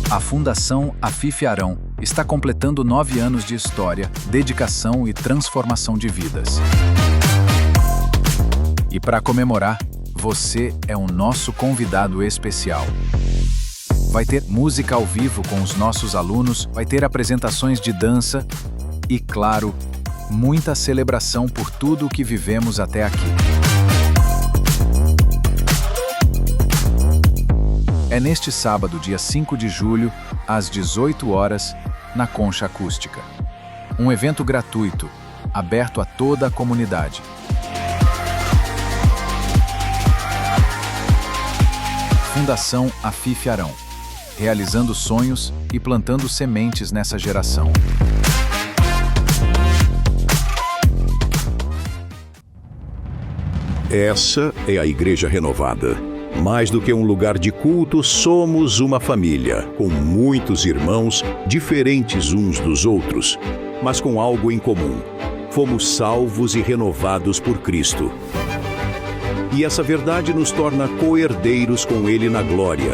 A Fundação Afife Arão está completando 9 anos de história, dedicação e transformação de vidas. E para comemorar, você é o nosso convidado especial. Vai ter música ao vivo com os nossos alunos, vai ter apresentações de dança e, claro, muita celebração por tudo o que vivemos até aqui. É neste sábado, dia 5 de julho, às 18 horas, na Concha Acústica. Um evento gratuito, aberto a toda a comunidade. Fundação Afife Arão, realizando sonhos e plantando sementes nessa geração. Essa é a Igreja Renovada. Mais do que um lugar de culto, somos uma família, com muitos irmãos, diferentes uns dos outros, mas com algo em comum. Fomos salvos e renovados por Cristo. E essa verdade nos torna co-herdeiros com Ele na glória.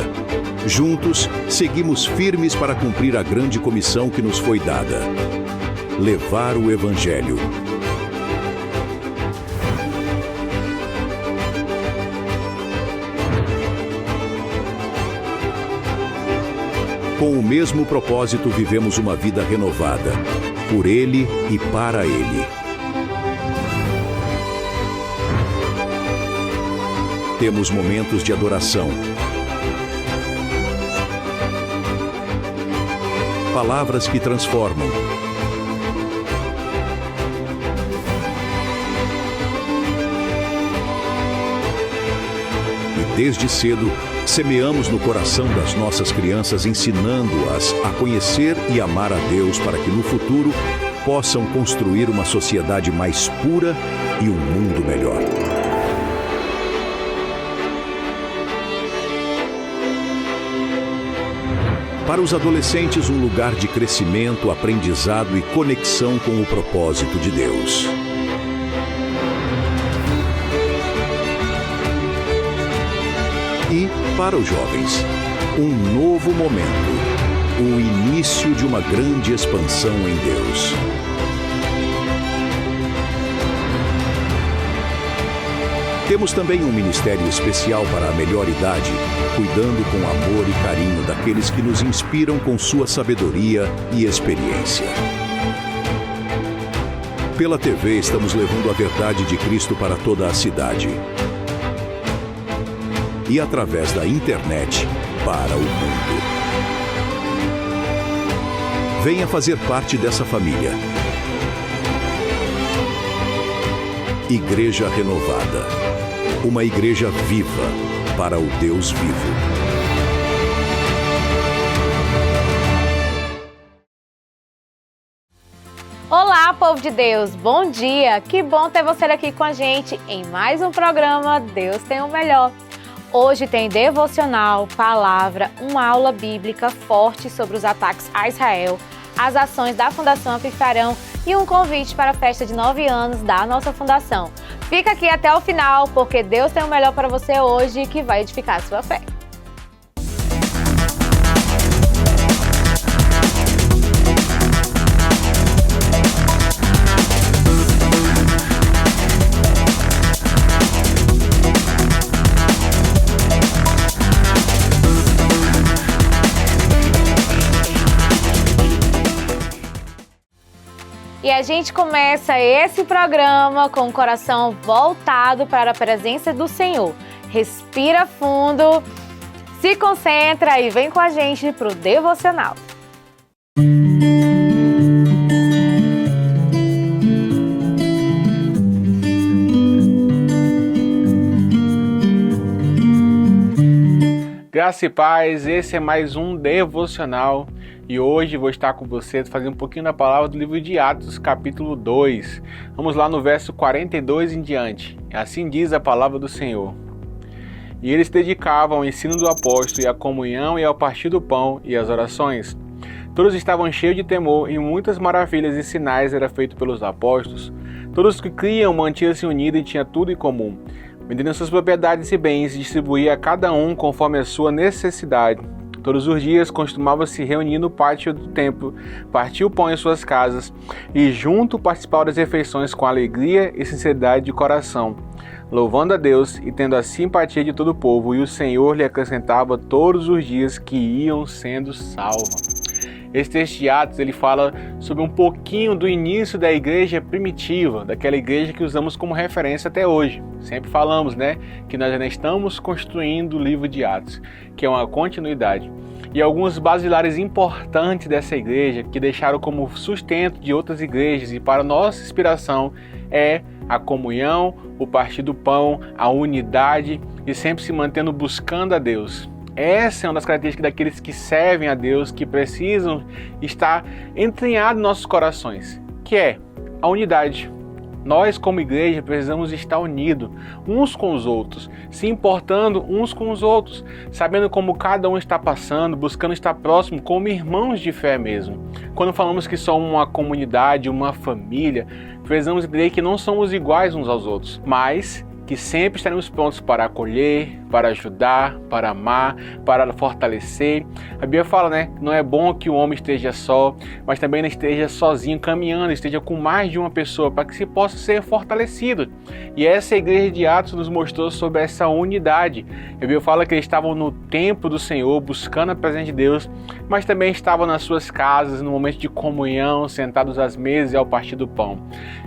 Juntos, seguimos firmes para cumprir a grande comissão que nos foi dada: levar o Evangelho. Com o mesmo propósito, vivemos uma vida renovada, por Ele e para Ele. Temos momentos de adoração, palavras que transformam, e desde cedo semeamos no coração das nossas crianças, ensinando-as a conhecer e amar a Deus para que no futuro possam construir uma sociedade mais pura e um mundo melhor. Para os adolescentes, um lugar de crescimento, aprendizado e conexão com o propósito de Deus. E, para os jovens, um novo momento, o início de uma grande expansão em Deus. Temos também um ministério especial para a melhor idade, cuidando com amor e carinho daqueles que nos inspiram com sua sabedoria e experiência. Pela TV, estamos levando a verdade de Cristo para toda a cidade. E através da internet para o mundo. Venha fazer parte dessa família. Igreja Renovada. Uma igreja viva para o Deus vivo. Olá, povo de Deus, bom dia! Que bom ter você aqui com a gente em mais um programa Deus Tem o Melhor. Hoje tem devocional, palavra, uma aula bíblica forte sobre os ataques a Israel, as ações da Fundação Afife Arão e um convite para a festa de 9 anos da nossa fundação. Fica aqui até o final, porque Deus tem o melhor para você hoje que vai edificar a sua fé. E a gente começa esse programa com o coração voltado para a presença do Senhor. Respira fundo, se concentra e vem com a gente para o devocional. Graça e paz, esse é mais um devocional e hoje vou estar com você fazendo um pouquinho da palavra do livro de Atos, capítulo 2. Vamos lá no verso 42 em diante. Assim diz a palavra do Senhor. E eles se dedicavam ao ensino do apóstolo e à comunhão e ao partir do pão e às orações. Todos estavam cheios de temor e muitas maravilhas e sinais eram feitos pelos apóstolos. Todos que criam mantinham-se unidos e tinham tudo em comum. Vendendo suas propriedades e bens, distribuía a cada um conforme a sua necessidade. Todos os dias costumava se reunir no pátio do templo, partir o pão em suas casas e junto participar das refeições com alegria e sinceridade de coração, louvando a Deus e tendo a simpatia de todo o povo, e o Senhor lhe acrescentava todos os dias que iam sendo salvos. Esse texto de Atos, ele fala sobre um pouquinho do início da igreja primitiva, daquela igreja que usamos como referência até hoje. Sempre falamos, que nós ainda estamos construindo o livro de Atos, que é uma continuidade. E alguns basilares importantes dessa igreja, que deixaram como sustento de outras igrejas e para nossa inspiração, é a comunhão, o partir do pão, a unidade e sempre se mantendo buscando a Deus. Essa é uma das características daqueles que servem a Deus, que precisam estar entranhados em nossos corações, que é a unidade. Nós, como igreja, precisamos estar unidos uns com os outros, se importando uns com os outros, sabendo como cada um está passando, buscando estar próximo como irmãos de fé mesmo. Quando falamos que somos uma comunidade, uma família, precisamos entender que não somos iguais uns aos outros, mas que sempre estaremos prontos para acolher, para ajudar, para amar, para fortalecer. A Bíblia fala, que não é bom que o homem esteja só, mas também não esteja sozinho caminhando, esteja com mais de uma pessoa, para que se possa ser fortalecido. E essa igreja de Atos nos mostrou sobre essa unidade. A Bíblia fala que eles estavam no templo do Senhor, buscando a presença de Deus, mas também estavam nas suas casas, no momento de comunhão, sentados às mesas e ao partir do pão.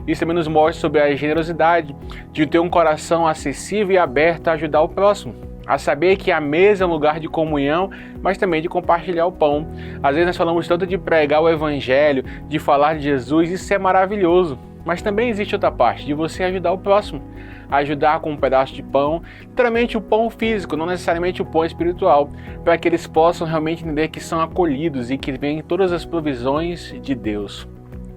Isso também nos mostra sobre a generosidade de ter um coração acessível e aberto a ajudar o próximo. A saber que a mesa é um lugar de comunhão, mas também de compartilhar o pão. Às vezes nós falamos tanto de pregar o evangelho, de falar de Jesus, isso é maravilhoso. Mas também existe outra parte, de você ajudar o próximo. Ajudar com um pedaço de pão, literalmente o pão físico, não necessariamente o pão espiritual, para que eles possam realmente entender que são acolhidos e que vêm todas as provisões de Deus.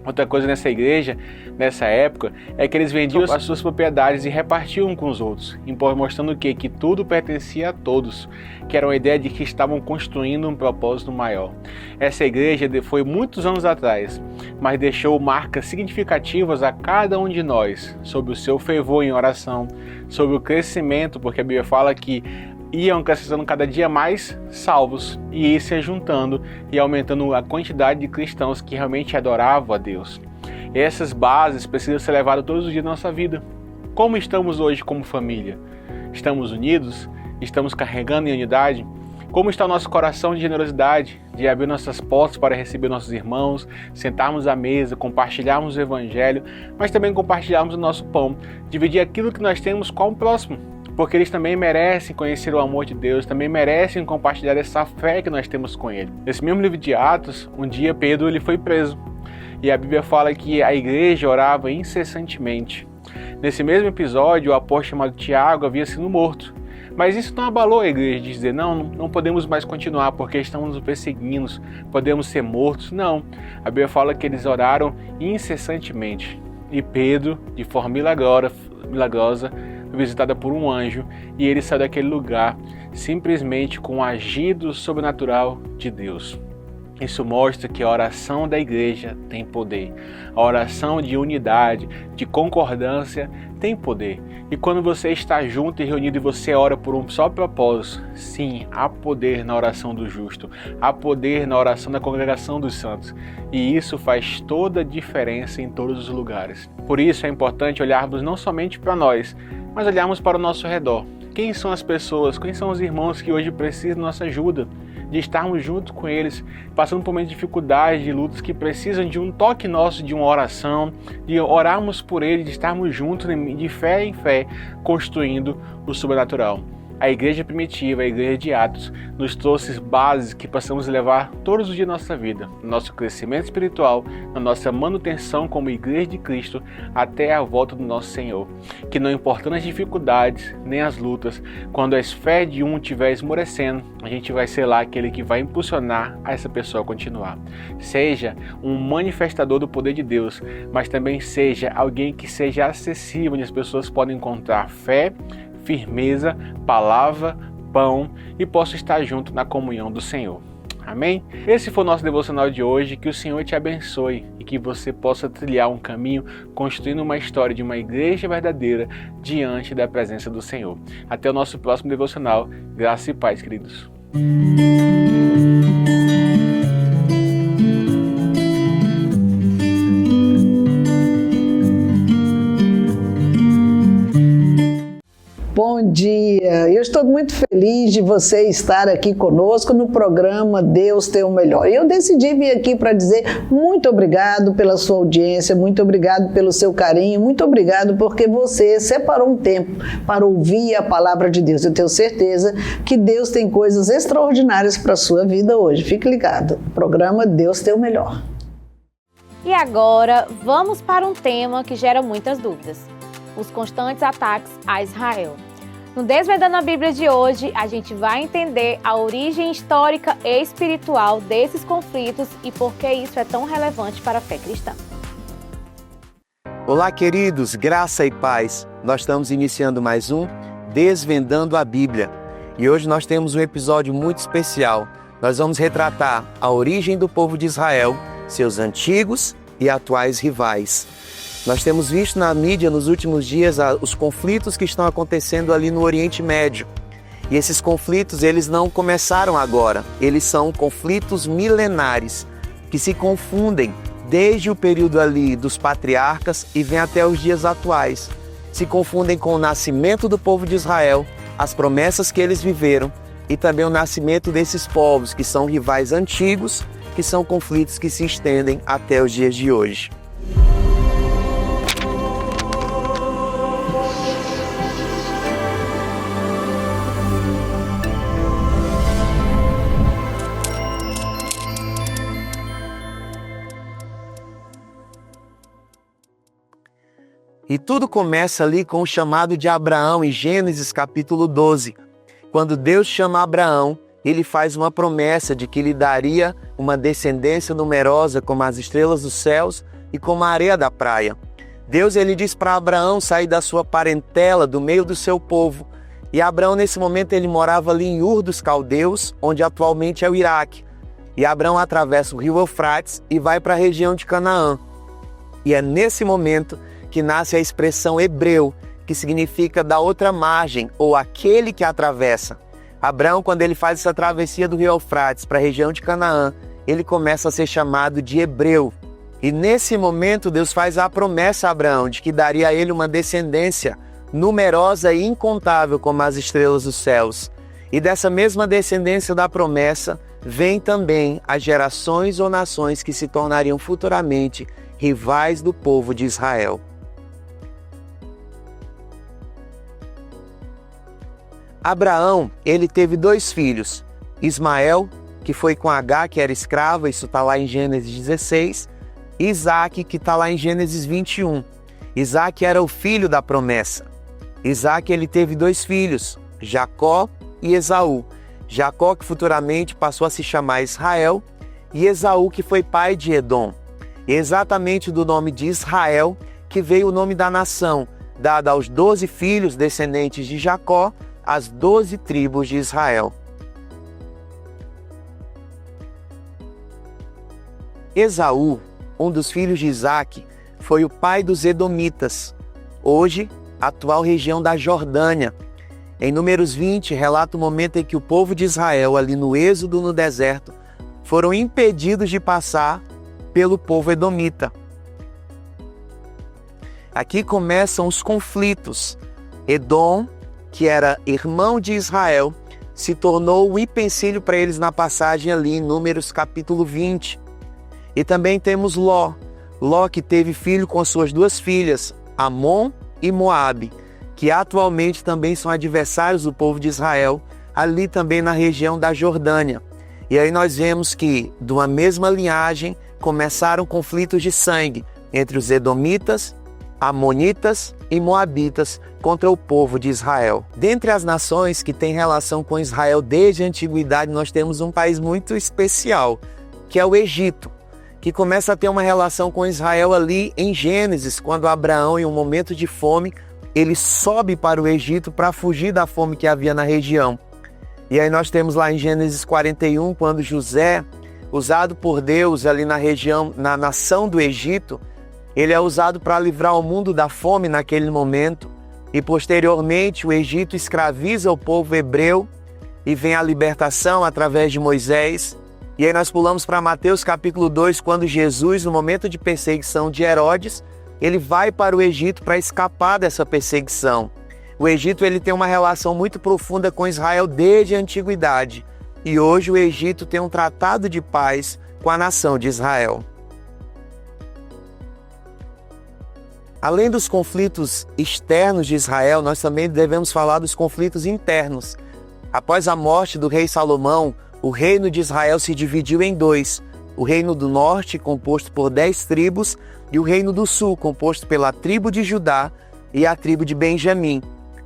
Outra coisa nessa igreja, nessa época, é que eles vendiam as suas propriedades e repartiam com os outros, mostrando o quê? Que tudo pertencia a todos, que era uma ideia de que estavam construindo um propósito maior. Essa igreja foi muitos anos atrás, mas deixou marcas significativas a cada um de nós, sobre o seu fervor em oração, sobre o crescimento, porque a Bíblia fala que iam crescendo cada dia mais salvos e ir se juntando e aumentando a quantidade de cristãos que realmente adoravam a Deus. E essas bases precisam ser levadas todos os dias da nossa vida. Como estamos hoje como família? Estamos unidos? Estamos carregando em unidade? Como está o nosso coração de generosidade, de abrir nossas portas para receber nossos irmãos, sentarmos à mesa, compartilharmos o evangelho, mas também compartilharmos o nosso pão, dividir aquilo que nós temos com o próximo? Porque eles também merecem conhecer o amor de Deus, também merecem compartilhar essa fé que nós temos com Ele. Nesse mesmo livro de Atos, um dia Pedro ele foi preso. E a Bíblia fala que a igreja orava incessantemente. Nesse mesmo episódio, o apóstolo chamado Tiago havia sido morto. Mas isso não abalou a igreja de dizer, não podemos mais continuar porque estamos nos perseguindo, podemos ser mortos. Não, a Bíblia fala que eles oraram incessantemente. E Pedro, de forma milagrosa, visitada por um anjo, e ele saiu daquele lugar simplesmente com o agido sobrenatural de Deus. Isso mostra que a oração da igreja tem poder. A oração de unidade, de concordância tem poder. E quando você está junto e reunido e você ora por um só propósito, sim, há poder na oração do justo, há poder na oração da congregação dos santos. E isso faz toda a diferença em todos os lugares. Por isso é importante olharmos não somente para nós, mas olharmos para o nosso redor. Quem são as pessoas, quem são os irmãos que hoje precisam da nossa ajuda? De estarmos junto com eles, passando por momentos de dificuldade, de lutas que precisam de um toque nosso, de uma oração, de orarmos por eles, de estarmos juntos de fé em fé, construindo o sobrenatural. A igreja primitiva, a igreja de Atos, nos trouxe bases que possamos levar todos os dias da nossa vida, no nosso crescimento espiritual, na nossa manutenção como igreja de Cristo, até a volta do nosso Senhor. Que não importando as dificuldades, nem as lutas, quando a fé de um estiver esmorecendo, a gente vai ser lá aquele que vai impulsionar a essa pessoa a continuar. Seja um manifestador do poder de Deus, mas também seja alguém que seja acessível, onde as pessoas podem encontrar fé, firmeza, palavra, pão e posso estar junto na comunhão do Senhor. Amém? Esse foi o nosso devocional de hoje. Que o Senhor te abençoe e que você possa trilhar um caminho construindo uma história de uma igreja verdadeira diante da presença do Senhor. Até o nosso próximo devocional. Graça e paz, queridos. feliz de você estar aqui conosco no programa Deus Tem o Melhor. E eu decidi vir aqui para dizer muito obrigado pela sua audiência, muito obrigado pelo seu carinho, muito obrigado porque você separou um tempo para ouvir a palavra de Deus. Eu tenho certeza que Deus tem coisas extraordinárias para a sua vida hoje. Fique ligado. O programa Deus Tem o Melhor. E agora, vamos para um tema que gera muitas dúvidas: os constantes ataques a Israel. No Desvendando a Bíblia de hoje, a gente vai entender a origem histórica e espiritual desses conflitos e por que isso é tão relevante para a fé cristã. Olá, queridos, graça e paz. Nós estamos iniciando mais um Desvendando a Bíblia. E hoje nós temos um episódio muito especial. Nós vamos retratar a origem do povo de Israel, seus antigos e atuais rivais. Nós temos visto na mídia nos últimos dias os conflitos que estão acontecendo ali no Oriente Médio. E esses conflitos, eles não começaram agora. Eles são conflitos milenares que se confundem desde o período ali dos patriarcas e vêm até os dias atuais. Se confundem com o nascimento do povo de Israel, as promessas que eles viveram e também o nascimento desses povos que são rivais antigos, que são conflitos que se estendem até os dias de hoje. E tudo começa ali com o chamado de Abraão em Gênesis capítulo 12. Quando Deus chama Abraão, ele faz uma promessa de que lhe daria uma descendência numerosa como as estrelas dos céus e como a areia da praia. Deus ele diz para Abraão sair da sua parentela, do meio do seu povo. E Abraão nesse momento ele morava ali em Ur dos Caldeus, onde atualmente é o Iraque. E Abraão atravessa o rio Eufrates e vai para a região de Canaã. E é nesse momento que nasce a expressão hebreu, que significa da outra margem, ou aquele que atravessa. Abraão, quando ele faz essa travessia do rio Eufrates para a região de Canaã, ele começa a ser chamado de hebreu. E nesse momento Deus faz a promessa a Abraão de que daria a ele uma descendência numerosa e incontável como as estrelas dos céus. E dessa mesma descendência da promessa, vem também as gerações ou nações que se tornariam futuramente rivais do povo de Israel. Abraão, ele teve 2 filhos, Ismael, que foi com Agar, que era escrava, isso está lá em Gênesis 16, e Isaque, que está lá em Gênesis 21. Isaque era o filho da promessa. Isaque, ele teve 2 filhos, Jacó e Esaú. Jacó, que futuramente passou a se chamar Israel, e Esaú, que foi pai de Edom. E exatamente do nome de Israel que veio o nome da nação, dada aos 12 filhos descendentes de Jacó, as 12 tribos de Israel. Esaú, um dos filhos de Isaque, foi o pai dos Edomitas, hoje atual região da Jordânia. Em Números 20, relata o momento em que o povo de Israel, ali no êxodo no deserto, foram impedidos de passar pelo povo edomita. Aqui começam os conflitos. Edom, que era irmão de Israel, se tornou um empecilho para eles na passagem ali em Números capítulo 20. E também temos Ló. Ló que teve filho com suas 2 filhas, Amon e Moabe, que atualmente também são adversários do povo de Israel, ali também na região da Jordânia. E aí nós vemos que, de uma mesma linhagem, começaram conflitos de sangue entre os edomitas, amonitas e moabitas contra o povo de Israel. Dentre as nações que têm relação com Israel desde a antiguidade, nós temos um país muito especial, que é o Egito, que começa a ter uma relação com Israel ali em Gênesis, quando Abraão, em um momento de fome, ele sobe para o Egito para fugir da fome que havia na região. E aí nós temos lá em Gênesis 41, quando José, usado por Deus ali na região, na nação do Egito, ele é usado para livrar o mundo da fome naquele momento. E posteriormente o Egito escraviza o povo hebreu e vem a libertação através de Moisés. E aí nós pulamos para Mateus capítulo 2, quando Jesus, no momento de perseguição de Herodes, ele vai para o Egito para escapar dessa perseguição. O Egito ele tem uma relação muito profunda com Israel desde a antiguidade. E hoje o Egito tem um tratado de paz com a nação de Israel. Além dos conflitos externos de Israel, nós também devemos falar dos conflitos internos. Após a morte do rei Salomão, o reino de Israel se dividiu em dois. O reino do norte, composto por 10 tribos, e o reino do sul, composto pela tribo de Judá e a tribo de Benjamim.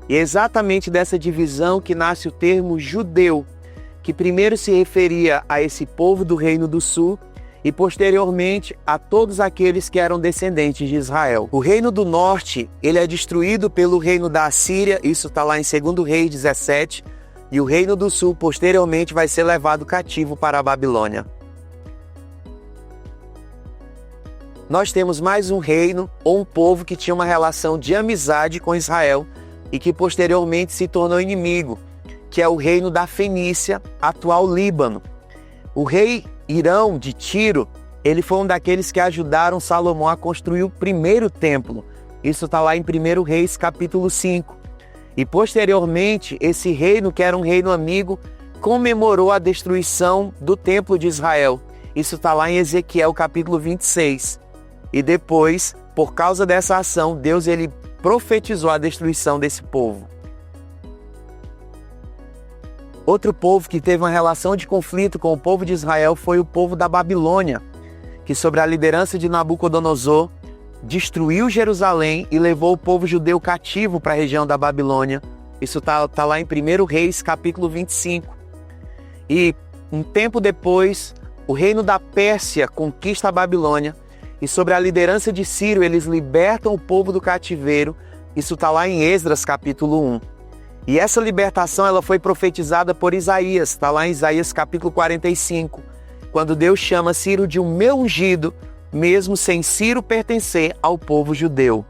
E é exatamente dessa divisão que nasce o termo judeu, que primeiro se referia a esse povo do reino do sul e posteriormente a todos aqueles que eram descendentes de Israel. O reino do norte, ele é destruído pelo reino da Assíria, isso está lá em 2 Reis 17, e o reino do sul posteriormente vai ser levado cativo para a Babilônia. Nós temos mais um reino ou um povo que tinha uma relação de amizade com Israel e que posteriormente se tornou inimigo, que é o reino da Fenícia, atual Líbano. O rei Irão de Tiro, ele foi um daqueles que ajudaram Salomão a construir o primeiro templo. Isso está lá em 1 Reis capítulo 5. E posteriormente, esse reino, que era um reino amigo, comemorou a destruição do templo de Israel. Isso está lá em Ezequiel capítulo 26. E depois, por causa dessa ação, Deus ele profetizou a destruição desse povo. Outro povo que teve uma relação de conflito com o povo de Israel foi o povo da Babilônia, que sob a liderança de Nabucodonosor, destruiu Jerusalém e levou o povo judeu cativo para a região da Babilônia. Isso está lá em 1 Reis, capítulo 25. E um tempo depois, o reino da Pérsia conquista a Babilônia e sob a liderança de Ciro, eles libertam o povo do cativeiro. Isso está lá em Esdras, capítulo 1. E essa libertação ela foi profetizada por Isaías, está lá em Isaías capítulo 45, quando Deus chama Ciro de um meu ungido, mesmo sem Ciro pertencer ao povo judeu.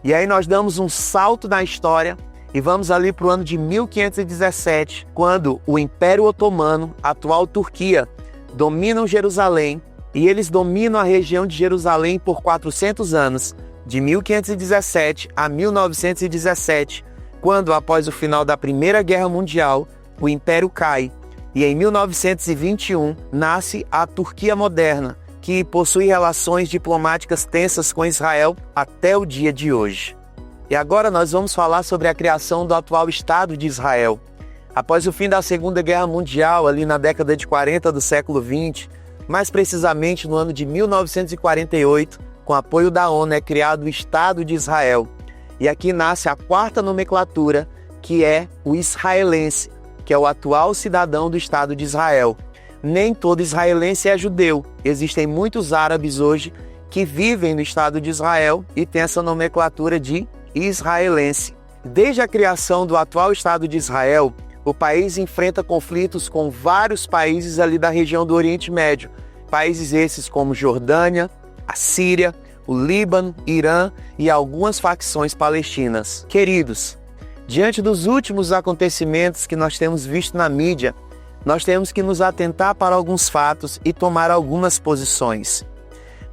E aí nós damos um salto na história e vamos ali para o ano de 1517, quando o Império Otomano, atual Turquia, dominam Jerusalém, e eles dominam a região de Jerusalém por 400 anos, de 1517 a 1917, quando, após o final da Primeira Guerra Mundial, o Império cai. E em 1921 nasce a Turquia moderna, que possui relações diplomáticas tensas com Israel até o dia de hoje. E agora nós vamos falar sobre a criação do atual Estado de Israel. Após o fim da Segunda Guerra Mundial, ali na década de 40 do século XX, mais precisamente no ano de 1948, com apoio da ONU, é criado o Estado de Israel. E aqui nasce a quarta nomenclatura, que é o israelense, que é o atual cidadão do Estado de Israel. Nem todo israelense é judeu. Existem muitos árabes hoje que vivem no Estado de Israel e tem essa nomenclatura de israelense. Desde a criação do atual Estado de Israel, o país enfrenta conflitos com vários países ali da região do Oriente Médio. Países esses como Jordânia, a Síria, o Líbano, Irã e algumas facções palestinas. Queridos, diante dos últimos acontecimentos que nós temos visto na mídia, nós temos que nos atentar para alguns fatos e tomar algumas posições.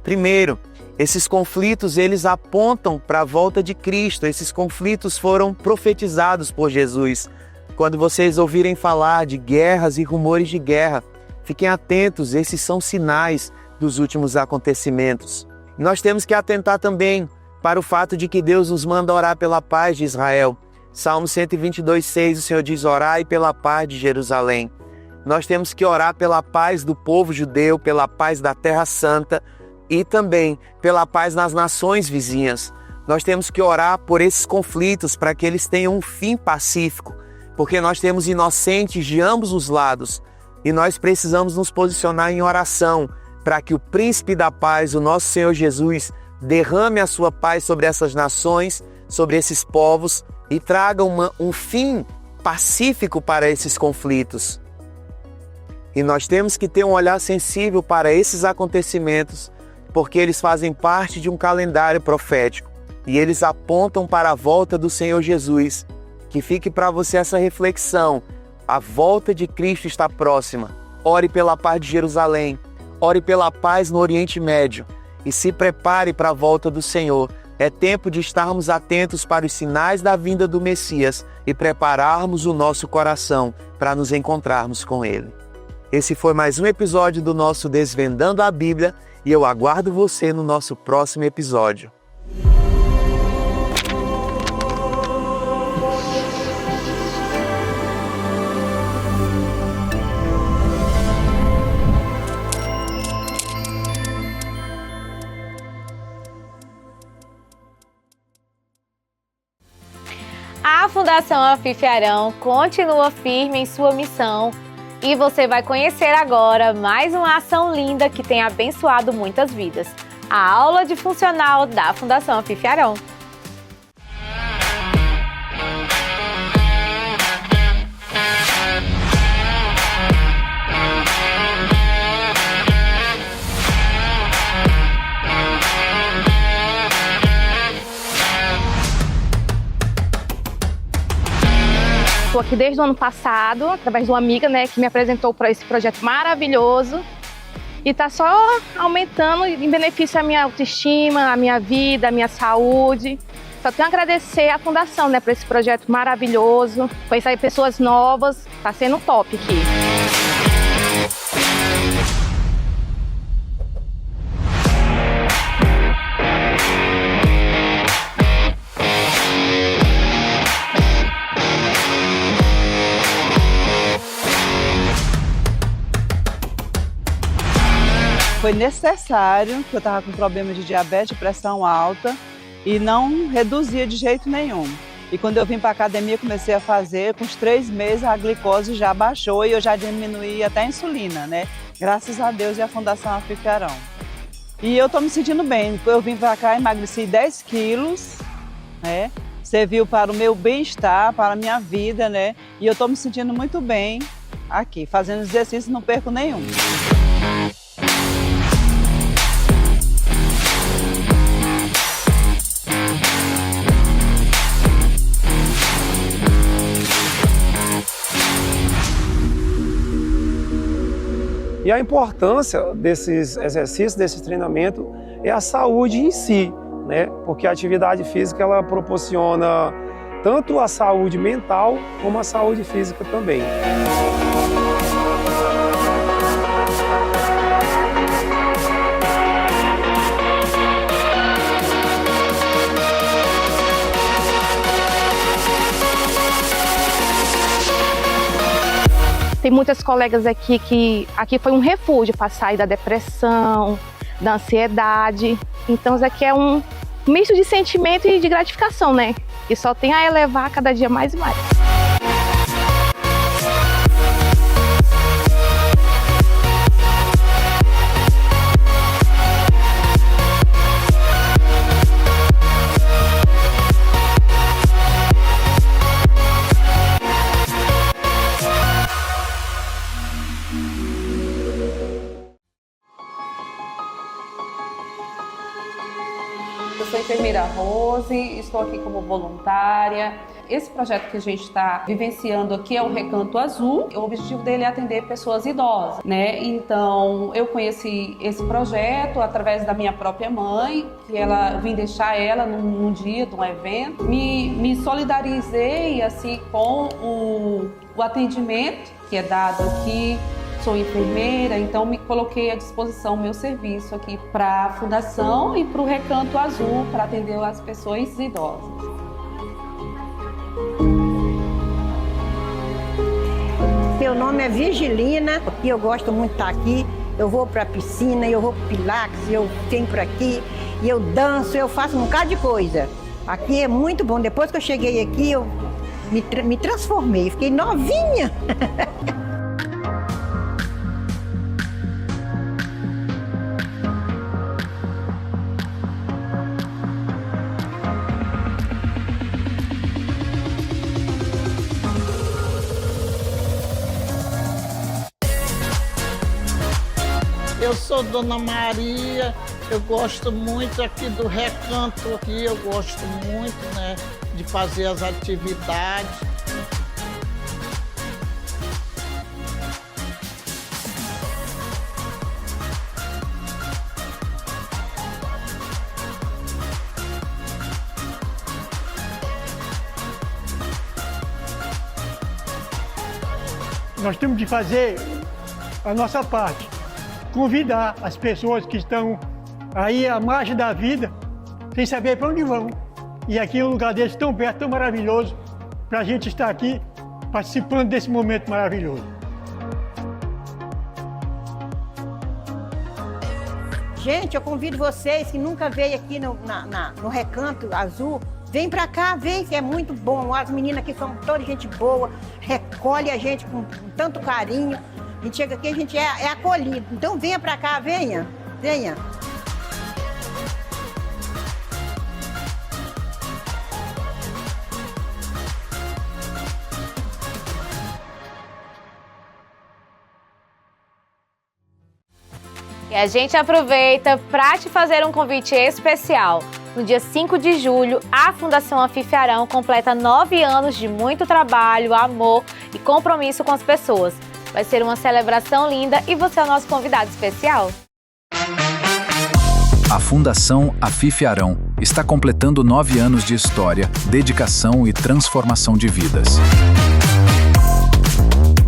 Primeiro, esses conflitos eles apontam para a volta de Cristo. Esses conflitos foram profetizados por Jesus. Quando vocês ouvirem falar de guerras e rumores de guerra, fiquem atentos, esses são sinais dos últimos acontecimentos. Nós temos que atentar também para o fato de que Deus nos manda orar pela paz de Israel. Salmo 122:6, o Senhor diz: orai pela paz de Jerusalém. Nós temos que orar pela paz do povo judeu, pela paz da Terra Santa e também pela paz nas nações vizinhas. Nós temos que orar por esses conflitos para que eles tenham um fim pacífico, porque nós temos inocentes de ambos os lados e nós precisamos nos posicionar em oração para que o Príncipe da Paz, o nosso Senhor Jesus, derrame a sua paz sobre essas nações, sobre esses povos e traga um fim pacífico para esses conflitos. E nós temos que ter um olhar sensível para esses acontecimentos, porque eles fazem parte de um calendário profético e eles apontam para a volta do Senhor Jesus. Que fique para você essa reflexão: a volta de Cristo está próxima. Ore pela paz de Jerusalém, ore pela paz no Oriente Médio e se prepare para a volta do Senhor, É tempo de estarmos atentos para os sinais da vinda do Messias e prepararmos o nosso coração para nos encontrarmos com Ele. Esse foi mais um episódio do nosso Desvendando a Bíblia e eu aguardo você no nosso próximo episódio. A Fundação Afif Arão continua firme em sua missão e você vai conhecer agora mais uma ação linda que tem abençoado muitas vidas. A aula de funcional da Fundação Afif Arão. Estou aqui desde o ano passado, através de uma amiga, que me apresentou para esse projeto maravilhoso. E está só aumentando em benefício à minha autoestima, à minha vida, à minha saúde. Só tenho a agradecer à Fundação, por esse projeto maravilhoso. Conhecer pessoas novas, está sendo top aqui. Foi necessário, porque eu estava com problema de diabetes, pressão alta e não reduzia de jeito nenhum. E quando eu vim para a academia, comecei a fazer, com os 3 meses a glicose já baixou e eu já diminuí até a insulina, Graças a Deus e a Fundação Afif Arão. E eu estou me sentindo bem, eu vim para cá, emagreci 10 quilos, Serviu para o meu bem-estar, para a minha vida, E eu estou me sentindo muito bem aqui, fazendo exercício, não perco nenhum. E a importância desses exercícios, desse treinamento, é a saúde em si, Porque a atividade física ela proporciona tanto a saúde mental como a saúde física também. Tem muitas colegas aqui que foi um refúgio para sair da depressão, da ansiedade. Então isso aqui é um misto de sentimento e de gratificação, E só tem a elevar cada dia mais e mais. Eu sou a enfermeira Rose, estou aqui como voluntária. Esse projeto que a gente está vivenciando aqui é o Recanto Azul. O objetivo dele é atender pessoas idosas, Então, eu conheci esse projeto através da minha própria mãe, que ela vim deixar ela num dia de um evento. Me solidarizei assim com o atendimento que é dado aqui. Sou enfermeira, então me coloquei à disposição meu serviço aqui para a Fundação e para o Recanto Azul, para atender as pessoas idosas. Meu nome é Virgilina e eu gosto muito de estar aqui. Eu vou para a piscina, eu vou para o Pilates, eu tenho por aqui, e eu danço, eu faço um bocado de coisa. Aqui é muito bom. Depois que eu cheguei aqui, eu me transformei, fiquei novinha. Eu sou Dona Maria, eu gosto muito aqui do Recanto, aqui eu gosto muito, de fazer as atividades. nós temos de fazer a nossa parte. Convidar as pessoas que estão aí à margem da vida, sem saber para onde vão. E aqui é um lugar desse tão perto, tão maravilhoso, para a gente estar aqui participando desse momento maravilhoso. Gente, eu convido vocês que nunca veio aqui no Recanto Azul, vem pra cá, vem, que é muito bom. As meninas aqui são toda gente boa, recolhe a gente com tanto carinho. A gente chega aqui, a gente é acolhido. Então venha pra cá, venha, venha. E a gente aproveita para te fazer um convite especial. No dia 5 de julho, a Fundação Afifiarão completa 9 anos de muito trabalho, amor e compromisso com as pessoas. Vai ser uma celebração linda e você é o nosso convidado especial. A Fundação Afifiarão está completando 9 anos de história, dedicação e transformação de vidas.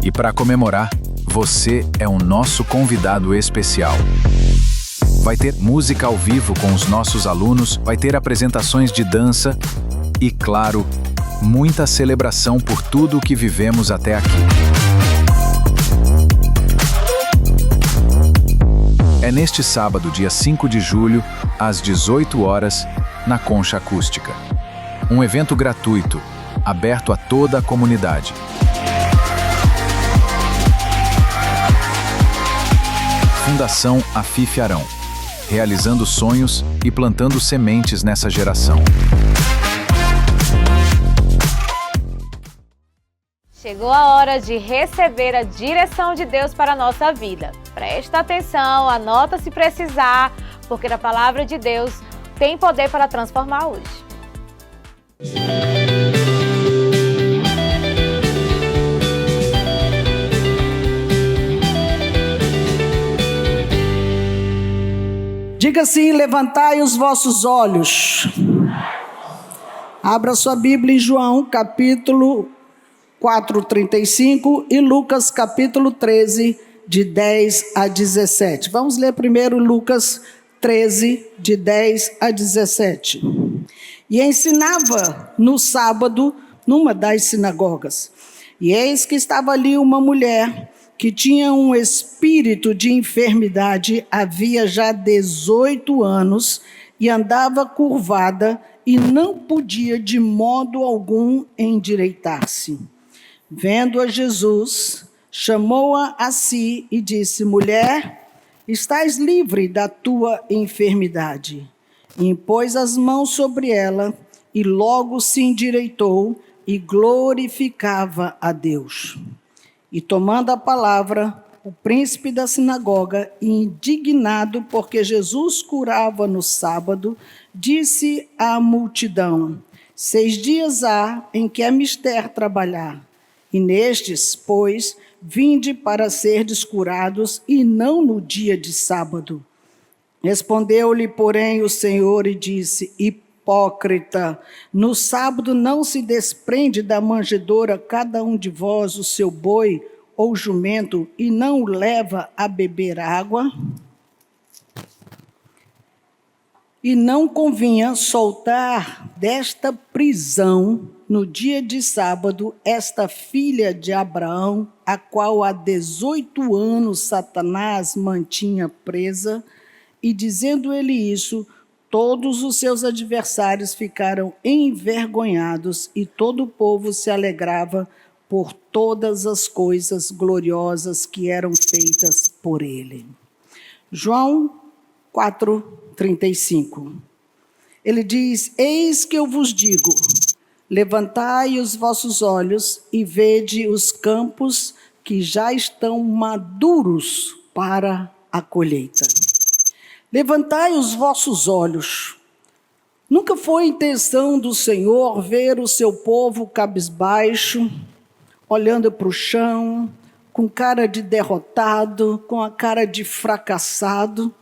E para comemorar, você é o nosso convidado especial. Vai ter música ao vivo com os nossos alunos, vai ter apresentações de dança e, claro, muita celebração por tudo o que vivemos até aqui. É neste sábado, dia 5 de julho, às 18 horas, na Concha Acústica. Um evento gratuito, aberto a toda a comunidade. Fundação Afifiarão, realizando sonhos e plantando sementes nessa geração. Chegou a hora de receber a direção de Deus para a nossa vida. Presta atenção, anota se precisar, porque a palavra de Deus tem poder para transformar hoje. Diga assim: levantai os vossos olhos. Abra sua Bíblia em João, capítulo 4:35 e Lucas, capítulo 13, de 10 a 17. Vamos ler primeiro Lucas 13, de 10 a 17. E ensinava no sábado numa das sinagogas. E eis que estava ali uma mulher que tinha um espírito de enfermidade, havia já 18 anos, e andava curvada e não podia de modo algum endireitar-se. Vendo-a Jesus, chamou-a a si e disse: mulher, estás livre da tua enfermidade. E impôs as mãos sobre ela, e logo se endireitou e glorificava a Deus. E tomando a palavra, o príncipe da sinagoga, indignado porque Jesus curava no sábado, disse à multidão: 6 dias há em que é mister trabalhar, e nestes, pois, vinde para serdes curados, e não no dia de sábado. Respondeu-lhe, porém, o Senhor e disse: hipócrita, no sábado não se desprende da manjedoura cada um de vós o seu boi ou jumento, e não o leva a beber água? E não convinha soltar desta prisão, no dia de sábado, esta filha de Abraão, a qual há 18 anos Satanás mantinha presa? E dizendo ele isso, todos os seus adversários ficaram envergonhados, e todo o povo se alegrava por todas as coisas gloriosas que eram feitas por ele. João 4:35. Ele diz: eis que eu vos digo, levantai os vossos olhos e vede os campos que já estão maduros para a colheita. Levantai os vossos olhos. Nunca foi intenção do Senhor ver o seu povo cabisbaixo, olhando para o chão, com cara de derrotado, com a cara de fracassado.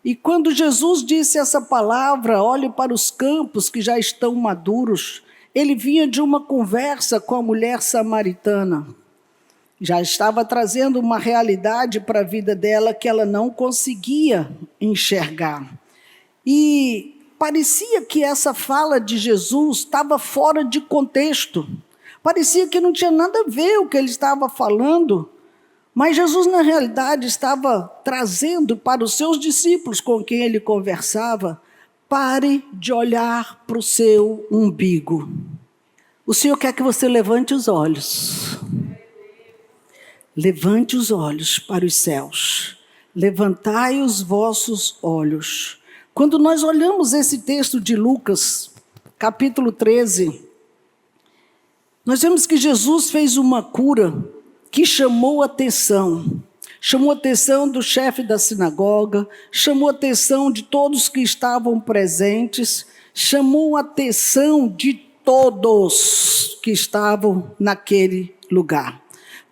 E quando Jesus disse essa palavra, olhe para os campos que já estão maduros, ele vinha de uma conversa com a mulher samaritana. Já estava trazendo uma realidade para a vida dela que ela não conseguia enxergar. E parecia que essa fala de Jesus estava fora de contexto. Parecia que não tinha nada a ver o que ele estava falando. Mas Jesus, na realidade, estava trazendo para os seus discípulos com quem ele conversava: pare de olhar para o seu umbigo. O Senhor quer que você levante os olhos. Levante os olhos para os céus. Levantai os vossos olhos. Quando nós olhamos esse texto de Lucas, capítulo 13, nós vemos que Jesus fez uma cura que chamou atenção. Chamou atenção do chefe da sinagoga, chamou atenção de todos que estavam presentes, chamou atenção de todos que estavam naquele lugar.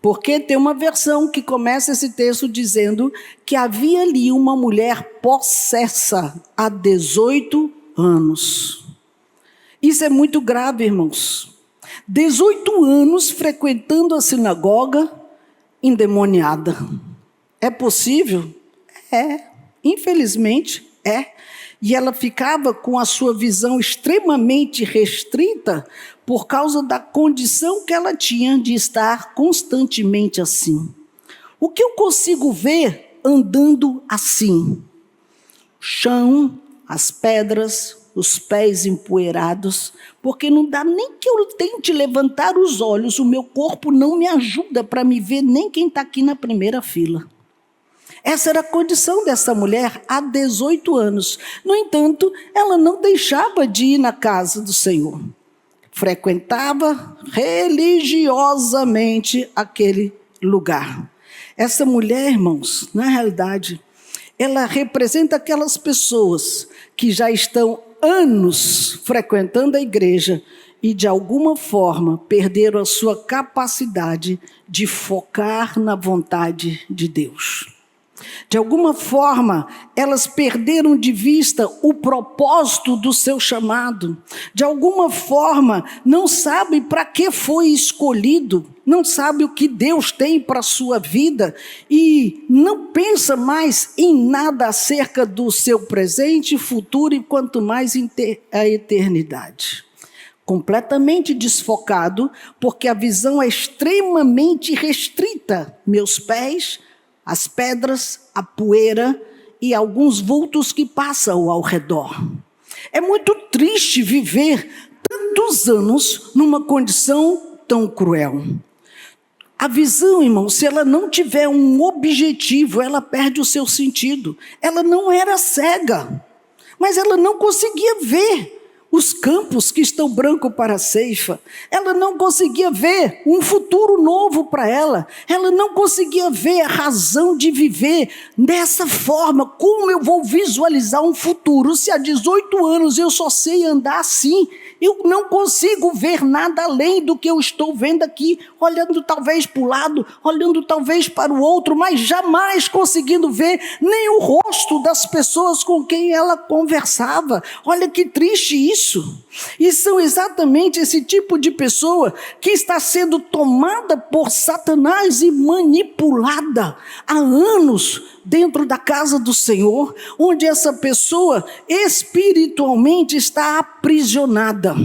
Porque tem uma versão que começa esse texto dizendo que havia ali uma mulher possessa há 18 anos. Isso é muito grave, irmãos. 18 anos frequentando a sinagoga, endemoniada. É possível? É. Infelizmente, é. E ela ficava com a sua visão extremamente restrita por causa da condição que ela tinha de estar constantemente assim. O que eu consigo ver andando assim? O chão, as pedras, os pés empoeirados, porque não dá nem que eu tente levantar os olhos, o meu corpo não me ajuda para me ver nem quem está aqui na primeira fila. Essa era a condição dessa mulher há 18 anos. No entanto, ela não deixava de ir na casa do Senhor. Frequentava religiosamente aquele lugar. Essa mulher, irmãos, na realidade, ela representa aquelas pessoas que já estão anos frequentando a igreja e, de alguma forma, perderam a sua capacidade de focar na vontade de Deus. De alguma forma, elas perderam de vista o propósito do seu chamado. De alguma forma, não sabem para que foi escolhido, não sabem o que Deus tem para a sua vida e não pensa mais em nada acerca do seu presente, futuro e quanto mais a eternidade. Completamente desfocado, porque a visão é extremamente restrita. Meus pés, as pedras, a poeira e alguns vultos que passam ao redor. É muito triste viver tantos anos numa condição tão cruel. A visão, irmão, se ela não tiver um objetivo, ela perde o seu sentido. Ela não era cega, mas ela não conseguia ver os campos que estão brancos para a ceifa. Ela não conseguia ver um futuro novo para ela. Ela não conseguia ver a razão de viver dessa forma. Como eu vou visualizar um futuro se há 18 anos eu só sei andar assim? Eu não consigo ver nada além do que eu estou vendo aqui, olhando talvez para o lado, olhando talvez para o outro, mas jamais conseguindo ver nem o rosto das pessoas com quem ela conversava. Olha que triste isso. E são exatamente esse tipo de pessoa que está sendo tomada por Satanás e manipulada há anos dentro da casa do Senhor, onde essa pessoa espiritualmente está aprisionada.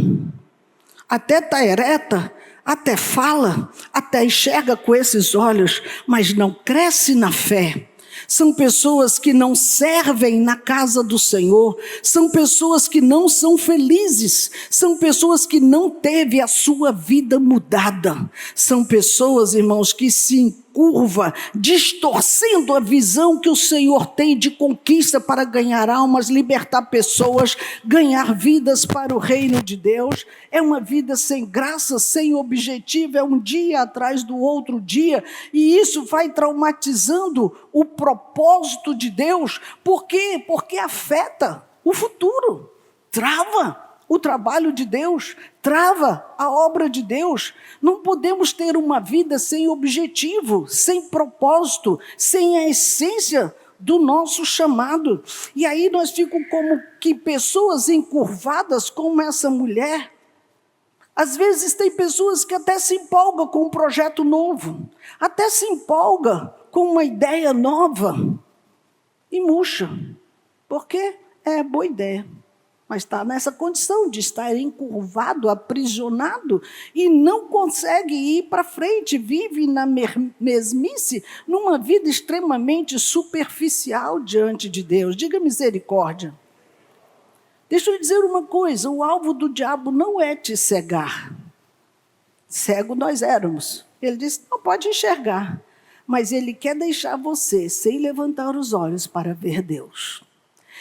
Até está ereta, até fala, até enxerga com esses olhos, mas não cresce na fé. São pessoas que não servem na casa do Senhor, são pessoas que não são felizes, são pessoas que não teve a sua vida mudada. São pessoas, irmãos, que se encurva, distorcendo a visão que o Senhor tem de conquista para ganhar almas, libertar pessoas, ganhar vidas para o reino de Deus. É uma vida sem graça, sem objetivo, é um dia atrás do outro dia, e isso vai traumatizando o propósito de Deus. Por quê? Porque afeta o futuro, trava o trabalho de Deus, trava a obra de Deus. Não podemos ter uma vida sem objetivo, sem propósito, sem a essência do nosso chamado. E aí nós ficamos como que pessoas encurvadas como essa mulher, Às vezes tem pessoas que até se empolgam com um projeto novo, até se empolga com uma ideia nova e murcha. Porque é boa ideia, mas está nessa condição de estar encurvado, aprisionado e não consegue ir para frente, vive na mesmice, numa vida extremamente superficial diante de Deus. Diga misericórdia. Deixa eu lhe dizer uma coisa, o alvo do diabo não é te cegar. Cego nós éramos. Ele disse, não pode enxergar, mas ele quer deixar você sem levantar os olhos para ver Deus.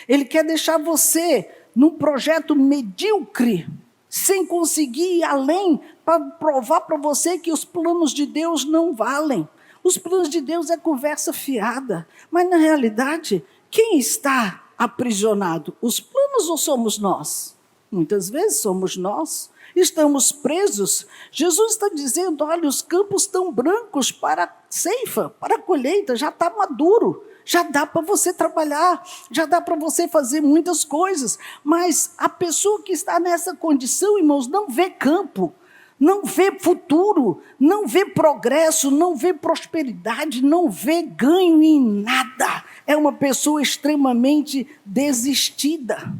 Ele quer deixar você num projeto medíocre, sem conseguir ir além, para provar para você que os planos de Deus não valem. Os planos de Deus é conversa fiada. Mas, na realidade, quem está aprisionado? Os planos ou somos nós? Muitas vezes somos nós. Estamos presos. Jesus está dizendo, olha, os campos estão brancos para a ceifa, para a colheita, já está maduro. Já dá para você trabalhar, já dá para você fazer muitas coisas. Mas a pessoa que está nessa condição, irmãos, não vê campo, não vê futuro, não vê progresso, não vê prosperidade, não vê ganho em nada. É uma pessoa extremamente desistida.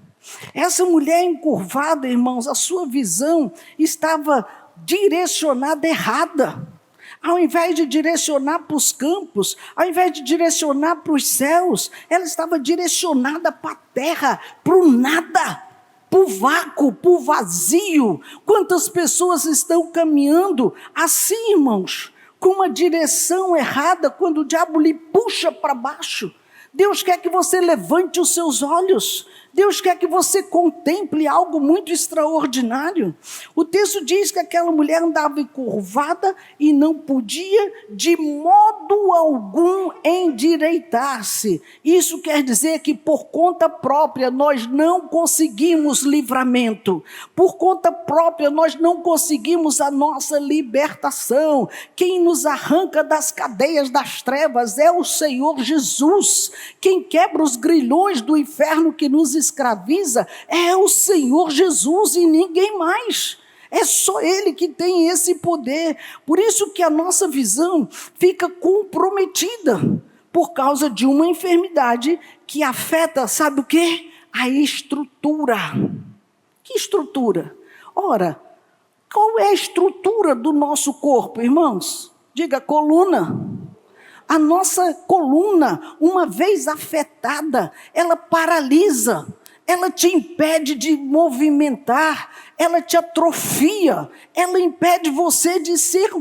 Essa mulher encurvada, irmãos, a sua visão estava direcionada errada. Ao invés de direcionar para os campos, ao invés de direcionar para os céus, ela estava direcionada para a terra, para o nada, para o vácuo, para o vazio. Quantas pessoas estão caminhando assim, irmãos, com uma direção errada, quando o diabo lhe puxa para baixo? Deus quer que você levante os seus olhos. Deus quer que você contemple algo muito extraordinário. O texto diz que aquela mulher andava encurvada e não podia de modo algum endireitar-se. Isso quer dizer que por conta própria nós não conseguimos livramento. Por conta própria nós não conseguimos a nossa libertação. Quem nos arranca das cadeias das trevas é o Senhor Jesus. Quem quebra os grilhões do inferno que nos escraviza é o Senhor Jesus e ninguém mais. É só Ele que tem esse poder. Por isso que a nossa visão fica comprometida por causa de uma enfermidade que afeta, sabe o quê? A estrutura. Que estrutura? Ora, qual é a estrutura do nosso corpo, irmãos? Diga, coluna. A nossa coluna, uma vez afetada, ela paralisa, ela te impede de movimentar, ela te atrofia, ela impede você de ser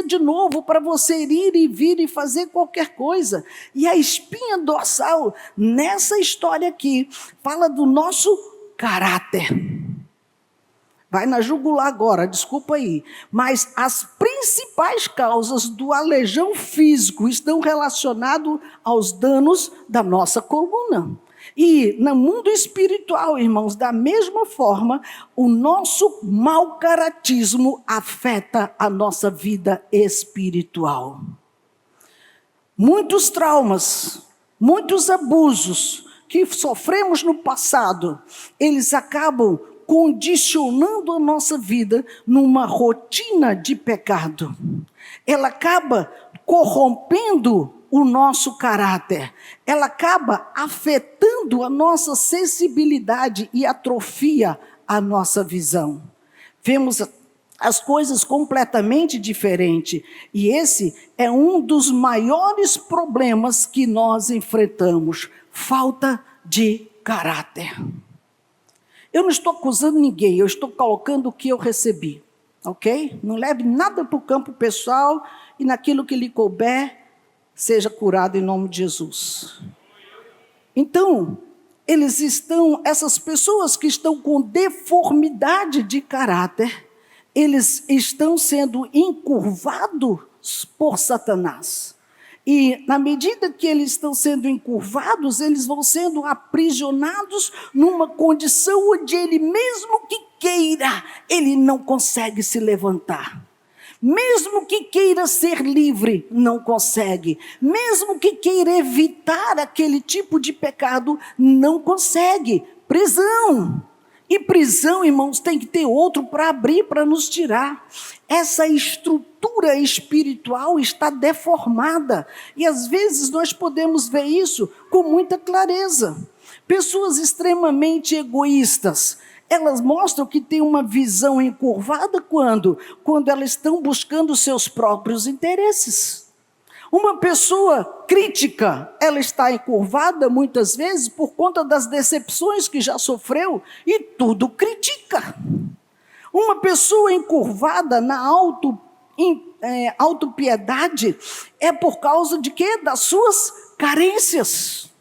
de novo, para você ir e vir e fazer qualquer coisa. E a espinha dorsal, nessa história aqui, fala do nosso caráter. Vai na jugular agora, desculpa aí. Mas as principais causas do aleijão físico estão relacionadas aos danos da nossa coluna. E no mundo espiritual, irmãos, da mesma forma, o nosso mau caratismo afeta a nossa vida espiritual. Muitos traumas, muitos abusos que sofremos no passado, eles acabam condicionando a nossa vida numa rotina de pecado. Ela acaba corrompendo o nosso caráter. Ela acaba afetando a nossa sensibilidade e atrofia a nossa visão. Vemos as coisas completamente diferentes. E esse é um dos maiores problemas que nós enfrentamos. Falta de caráter. Eu não estou acusando ninguém, eu estou colocando o que eu recebi, ok? Não leve nada para o campo pessoal e naquilo que lhe couber, seja curado em nome de Jesus. Então, essas pessoas que estão com deformidade de caráter, eles estão sendo encurvados por Satanás. E, na medida que eles estão sendo encurvados, eles vão sendo aprisionados numa condição onde ele, mesmo que queira, ele não consegue se levantar. Mesmo que queira ser livre, não consegue. Mesmo que queira evitar aquele tipo de pecado, não consegue. Prisão. E prisão, irmãos, tem que ter outro para abrir, para nos tirar. Essa estrutura espiritual está deformada. E às vezes nós podemos ver isso com muita clareza. Pessoas extremamente egoístas, elas mostram que têm uma visão encurvada quando elas estão buscando seus próprios interesses. Uma pessoa crítica, ela está encurvada muitas vezes por conta das decepções que já sofreu e tudo critica. Uma pessoa encurvada na autopiedade é por causa de quê? Das suas carências.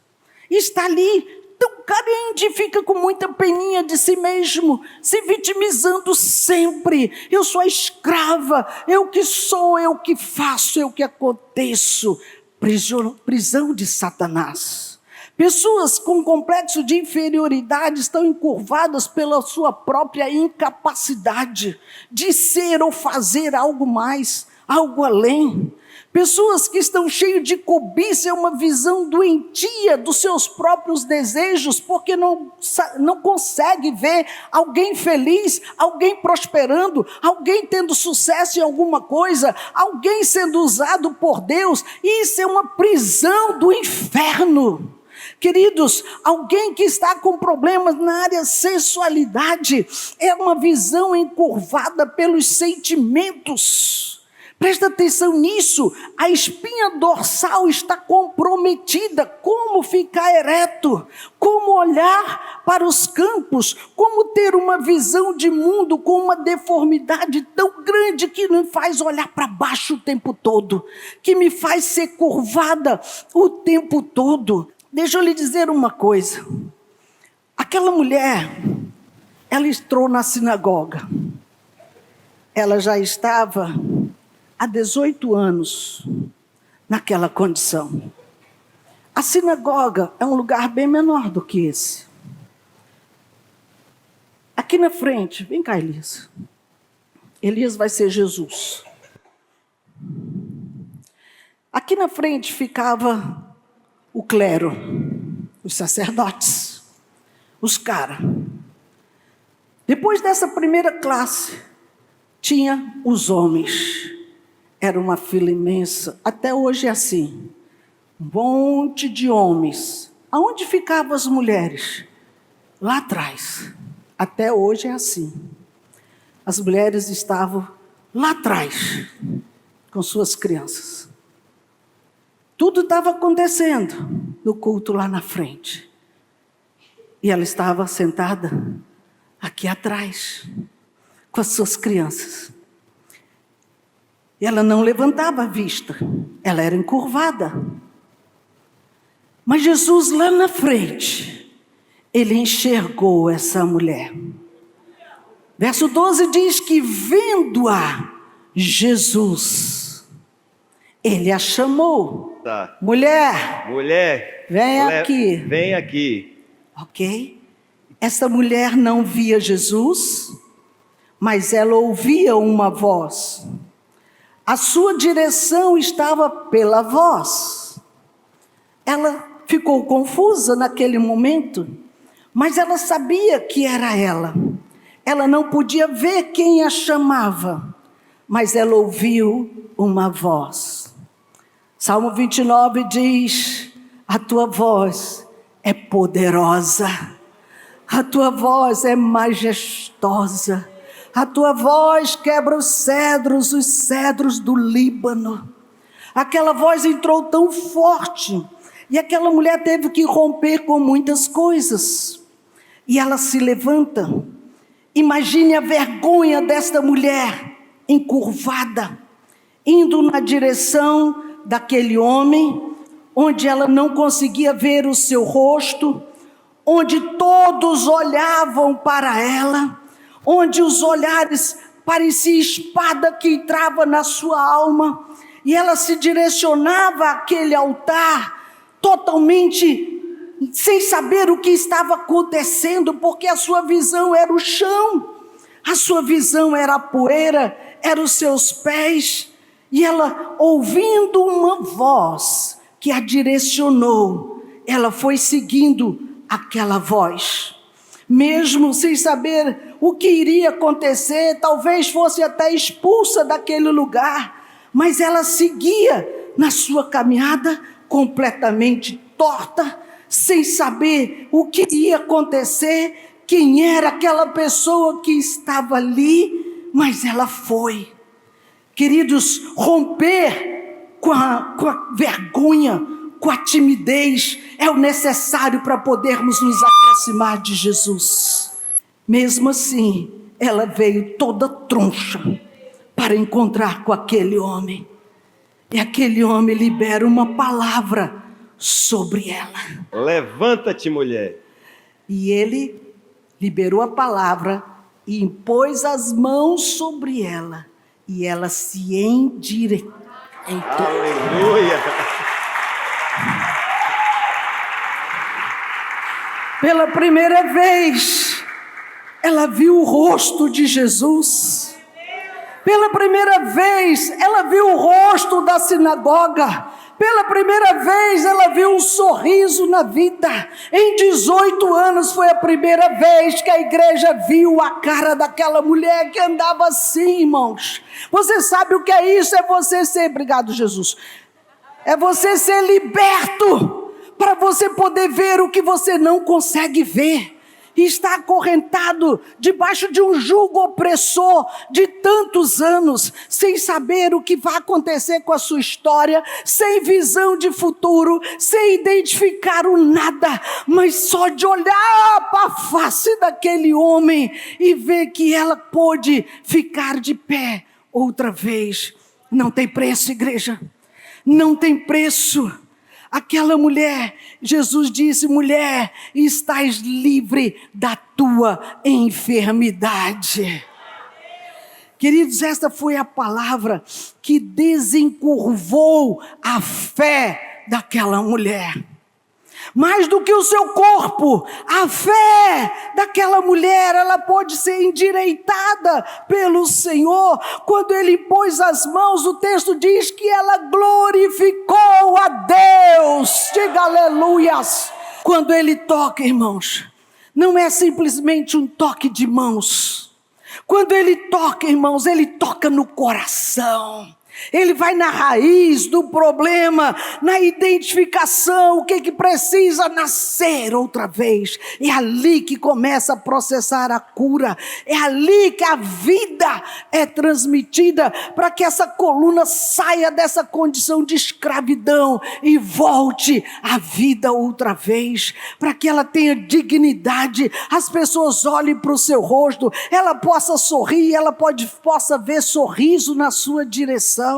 Está ali tão carente, fica com muita peninha de si mesmo, se vitimizando sempre. Eu sou a escrava, eu que sou, eu que faço, eu que aconteço. Prisão de Satanás. Pessoas com complexo de inferioridade estão encurvadas pela sua própria incapacidade de ser ou fazer algo mais, algo além. Pessoas que estão cheias de cobiça, é uma visão doentia dos seus próprios desejos, porque não consegue ver alguém feliz, alguém prosperando, alguém tendo sucesso em alguma coisa, alguém sendo usado por Deus. Isso é uma prisão do inferno. Queridos, alguém que está com problemas na área sexualidade é uma visão encurvada pelos sentimentos. Presta atenção nisso, a espinha dorsal está comprometida. Como ficar ereto? Como olhar para os campos? Como ter uma visão de mundo com uma deformidade tão grande que me faz olhar para baixo o tempo todo, que me faz ser curvada o tempo todo? Deixa eu lhe dizer uma coisa. Aquela mulher, ela entrou na sinagoga. Ela já estava há 18 anos naquela condição. A sinagoga é um lugar bem menor do que esse. Aqui na frente, vem cá, Elias. Elias vai ser Jesus. Aqui na frente ficava o clero, os sacerdotes, os caras. Depois dessa primeira classe, tinha os homens. Era uma fila imensa, até hoje é assim. Um monte de homens. Aonde ficavam as mulheres? Lá atrás. Até hoje é assim. As mulheres estavam lá atrás, com suas crianças. Tudo estava acontecendo no culto lá na frente. E ela estava sentada aqui atrás, com as suas crianças. E ela não levantava a vista, ela era encurvada. Mas Jesus lá na frente, ele enxergou essa mulher. Verso 12 diz que vendo-a Jesus, ele a chamou. Tá. Mulher, vem aqui. Vem aqui. Ok? Essa mulher não via Jesus, mas ela ouvia uma voz. A sua direção estava pela voz. Ela ficou confusa naquele momento, mas ela sabia que era ela. Ela não podia ver quem a chamava, mas ela ouviu uma voz. Salmo 29 diz: a tua voz é poderosa, a tua voz é majestosa. A tua voz quebra os cedros do Líbano. Aquela voz entrou tão forte, e aquela mulher teve que romper com muitas coisas. E ela se levanta. Imagine a vergonha desta mulher, encurvada, indo na direção daquele homem, onde ela não conseguia ver o seu rosto, onde todos olhavam para ela, onde os olhares pareciam espada que entrava na sua alma, e ela se direcionava àquele altar, totalmente sem saber o que estava acontecendo, porque a sua visão era o chão, a sua visão era a poeira, eram os seus pés, e ela, ouvindo uma voz que a direcionou, ela foi seguindo aquela voz. Mesmo sem saber o que iria acontecer, talvez fosse até expulsa daquele lugar, mas ela seguia na sua caminhada completamente torta, sem saber o que ia acontecer, quem era aquela pessoa que estava ali, mas ela foi. Queridos, romper com a vergonha, com a timidez, é o necessário para podermos nos aproximar de Jesus. Mesmo assim, ela veio toda troncha para encontrar com aquele homem. E aquele homem libera uma palavra sobre ela. Levanta-te, mulher. E ele liberou a palavra e impôs as mãos sobre ela. E ela se endireitou. Aleluia! Pela primeira vez, ela viu o rosto de Jesus. Pela primeira vez, ela viu o rosto da sinagoga. Pela primeira vez, ela viu um sorriso na vida. Em 18 anos, foi a primeira vez que a igreja viu a cara daquela mulher que andava assim, irmãos. Você sabe o que é isso? É você ser, obrigado, Jesus. É você ser liberto, para você poder ver o que você não consegue ver. E está acorrentado debaixo de um jugo opressor de tantos anos, sem saber o que vai acontecer com a sua história, sem visão de futuro, sem identificar o nada, mas só de olhar para a face daquele homem e ver que ela pôde ficar de pé outra vez. Não tem preço, igreja, não tem preço. Aquela mulher, Jesus disse: mulher, estás livre da tua enfermidade. Queridos, esta foi a palavra que desencurvou a fé daquela mulher. Mais do que o seu corpo, a fé daquela mulher, ela pode ser endireitada pelo Senhor. Quando ele pôs as mãos, o texto diz que ela glorificou a Deus. Diga aleluias. Quando ele toca, irmãos, não é simplesmente um toque de mãos. Quando ele toca, irmãos, ele toca no coração. Ele vai na raiz do problema, na identificação, o que precisa nascer outra vez. É ali que começa a processar a cura. É ali que a vida é transmitida para que essa coluna saia dessa condição de escravidão e volte à vida outra vez. Para que ela tenha dignidade, as pessoas olhem para o seu rosto, ela possa sorrir, ela possa ver sorriso na sua direção.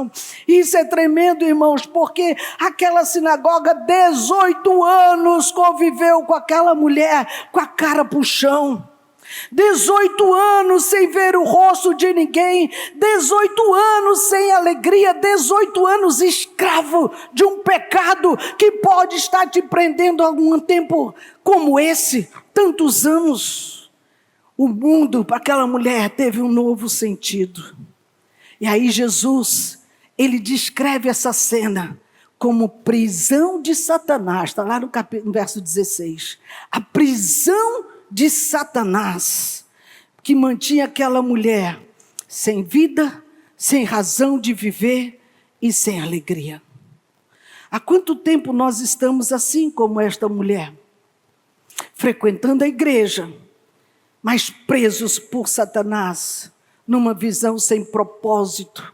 Isso é tremendo, irmãos, porque aquela sinagoga, 18 anos conviveu com aquela mulher com a cara pro chão. 18 anos sem ver o rosto de ninguém, 18 anos sem alegria, 18 anos escravo de um pecado que pode estar te prendendo há algum tempo como esse, tantos anos. O mundo para aquela mulher teve um novo sentido. E aí Jesus, ele descreve essa cena como prisão de Satanás. Está lá no verso 16. A prisão de Satanás, que mantinha aquela mulher sem vida, sem razão de viver e sem alegria. Há quanto tempo nós estamos assim como esta mulher? Frequentando a igreja, mas presos por Satanás, numa visão sem propósito,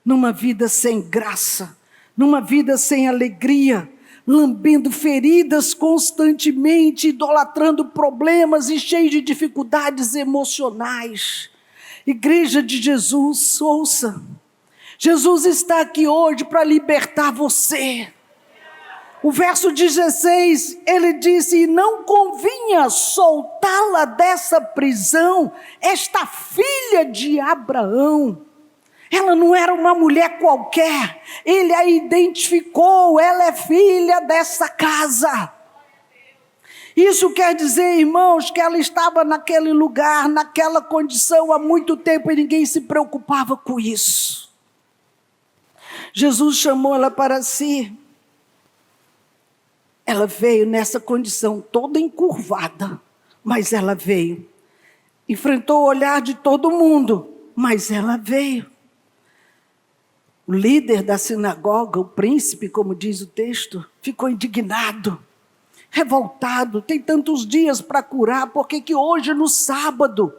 numa vida sem graça, numa vida sem alegria, lambendo feridas constantemente, idolatrando problemas e cheio de dificuldades emocionais. Igreja de Jesus, ouça, Jesus está aqui hoje para libertar você. O verso 16, ele disse: e não convinha soltá-la dessa prisão, esta filha de Abraão. Ela não era uma mulher qualquer, ele a identificou, ela é filha dessa casa. Isso quer dizer, irmãos, que ela estava naquele lugar, naquela condição há muito tempo e ninguém se preocupava com isso. Jesus chamou ela para si. Ela veio nessa condição toda encurvada, mas ela veio. Enfrentou o olhar de todo mundo, mas ela veio. O líder da sinagoga, o príncipe, como diz o texto, ficou indignado, revoltado. Tem tantos dias para curar, por que hoje, no sábado,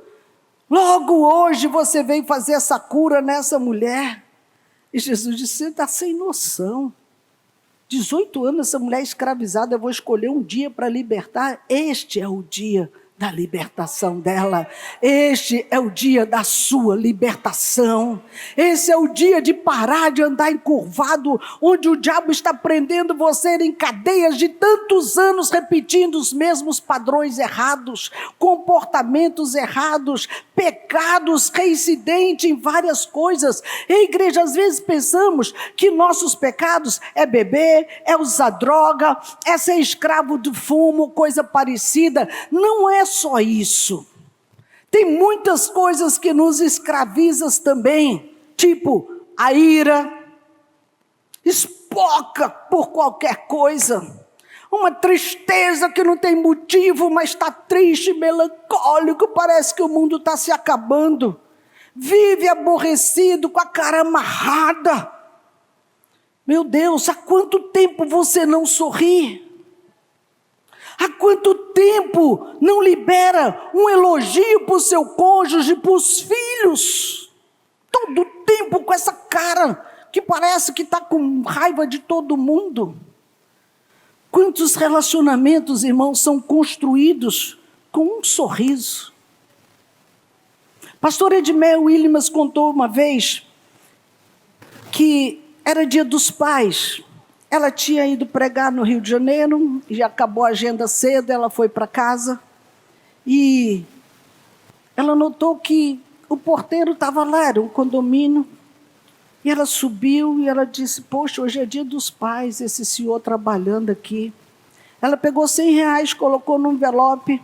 logo hoje você veio fazer essa cura nessa mulher? E Jesus disse, você está sem noção. 18 anos essa mulher escravizada, eu vou escolher um dia para libertar. Este é o dia da libertação dela. Este é o dia da sua libertação. Esse é o dia de parar de andar encurvado, onde o diabo está prendendo você em cadeias de tantos anos, repetindo os mesmos padrões errados, comportamentos errados, pecados reincidentes em várias coisas. E, igreja, às vezes pensamos que nossos pecados é beber, é usar droga, é ser escravo do fumo, coisa parecida. Não é só isso. Tem muitas coisas que nos escravizam também, tipo a ira, espoca por qualquer coisa, uma tristeza que não tem motivo, mas está triste, melancólico, parece que o mundo está se acabando, vive aborrecido, com a cara amarrada. Meu Deus, há quanto tempo você não sorri? Há quanto tempo não libera um elogio para o seu cônjuge, para os filhos? Todo tempo com essa cara que parece que está com raiva de todo mundo. Quantos relacionamentos, irmãos, são construídos com um sorriso? Pastor Edmé Williams contou uma vez que era Dia dos Pais. Ela tinha ido pregar no Rio de Janeiro, e acabou a agenda cedo, ela foi para casa, e ela notou que o porteiro estava lá, era um condomínio, e ela subiu e ela disse, poxa, hoje é Dia dos Pais, esse senhor trabalhando aqui. Ela pegou R$100, colocou num envelope,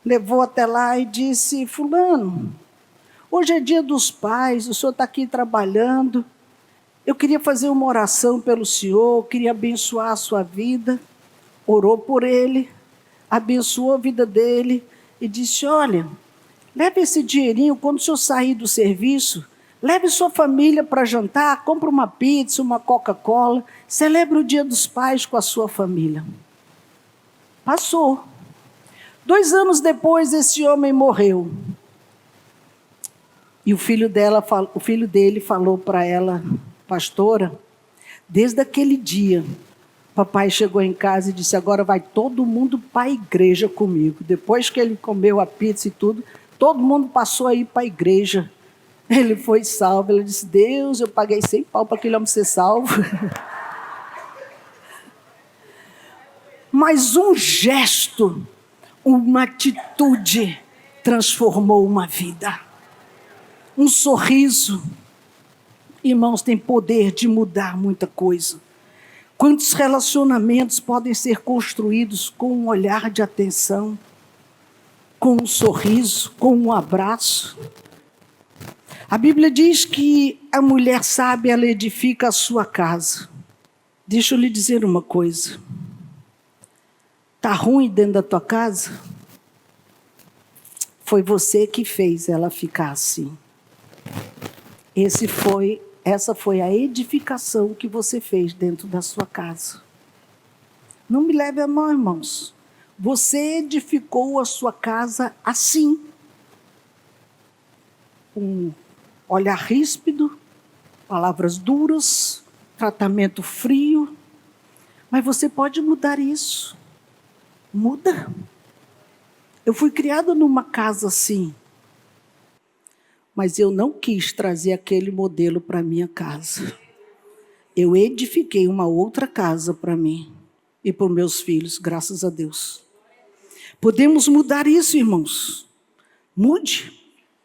levou até lá e disse, fulano, hoje é Dia dos Pais, o senhor está aqui trabalhando, eu queria fazer uma oração pelo senhor, queria abençoar a sua vida. Orou por ele, abençoou a vida dele e disse, olha, leve esse dinheirinho, quando o senhor sair do serviço, leve sua família para jantar, compra uma pizza, uma Coca-Cola, celebre o Dia dos Pais com a sua família. Passou. 2 anos depois, esse homem morreu. E o filho dele falou para ela, pastora, desde aquele dia, papai chegou em casa e disse, agora vai todo mundo para a igreja comigo. Depois que ele comeu a pizza e tudo, todo mundo passou a ir para a igreja. Ele foi salvo. Ele disse, Deus, eu paguei 100 pau para aquele homem ser salvo. Mas um gesto, uma atitude transformou uma vida. Um sorriso, irmãos, tem poder de mudar muita coisa. Quantos relacionamentos podem ser construídos com um olhar de atenção, com um sorriso, com um abraço? A Bíblia diz que a mulher sábia, ela edifica a sua casa. Deixa eu lhe dizer uma coisa. Está ruim dentro da tua casa? Foi você que fez ela ficar assim. Essa foi a edificação que você fez dentro da sua casa. Não me leve a mão, irmãos. Você edificou a sua casa assim. Um olhar ríspido, palavras duras, tratamento frio. Mas você pode mudar isso. Muda. Eu fui criada numa casa assim. Mas eu não quis trazer aquele modelo para a minha casa. Eu edifiquei uma outra casa para mim e para os meus filhos, graças a Deus. Podemos mudar isso, irmãos. Mude,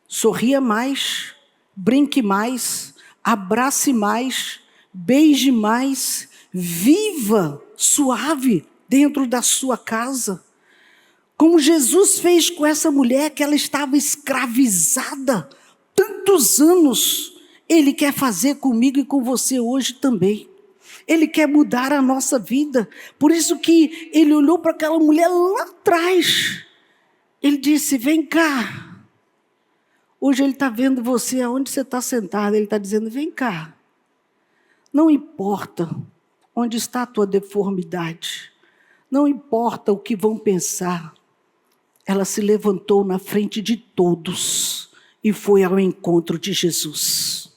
sorria mais, brinque mais, abrace mais, beije mais, viva suave dentro da sua casa. Como Jesus fez com essa mulher que ela estava escravizada tantos anos, Ele quer fazer comigo e com você hoje também. Ele quer mudar a nossa vida. Por isso que Ele olhou para aquela mulher lá atrás Ele disse, vem cá. Hoje ele está vendo você aonde você está sentado. Ele está dizendo, vem cá. Não importa onde está a tua deformidade. Não importa o que vão pensar. Ela se levantou na frente de todos e foi ao encontro de Jesus.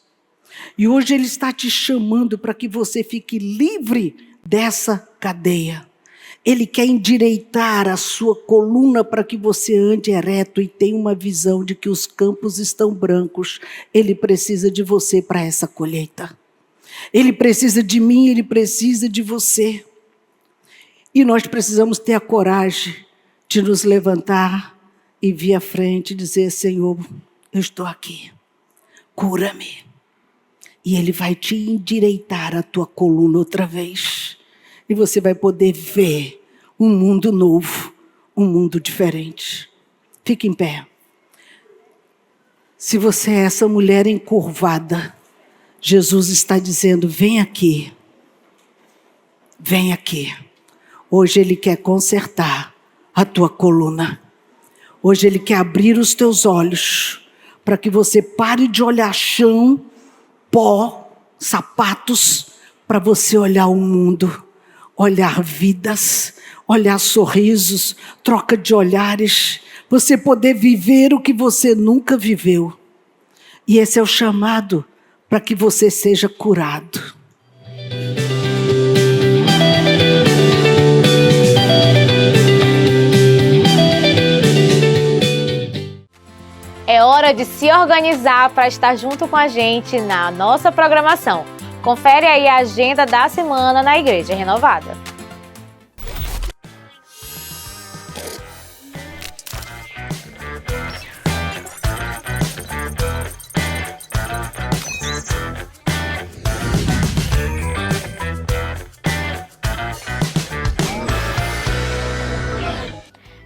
E hoje ele está te chamando para que você fique livre dessa cadeia. Ele quer endireitar a sua coluna para que você ande ereto e tenha uma visão de que os campos estão brancos. Ele precisa de você para essa colheita. Ele precisa de mim, ele precisa de você. E nós precisamos ter a coragem de nos levantar e vir à frente e dizer, Senhor, eu estou aqui, cura-me. E Ele vai te endireitar a tua coluna outra vez. E você vai poder ver um mundo novo, um mundo diferente. Fique em pé. Se você é essa mulher encurvada, Jesus está dizendo, vem aqui. Vem aqui. Hoje Ele quer consertar a tua coluna. Hoje Ele quer abrir os teus olhos para que você pare de olhar chão, pó, sapatos, para você olhar o mundo, olhar vidas, olhar sorrisos, troca de olhares, você poder viver o que você nunca viveu. E esse é o chamado para que você seja curado. É hora de se organizar para estar junto com a gente na nossa programação. Confere aí a agenda da semana na Igreja Renovada.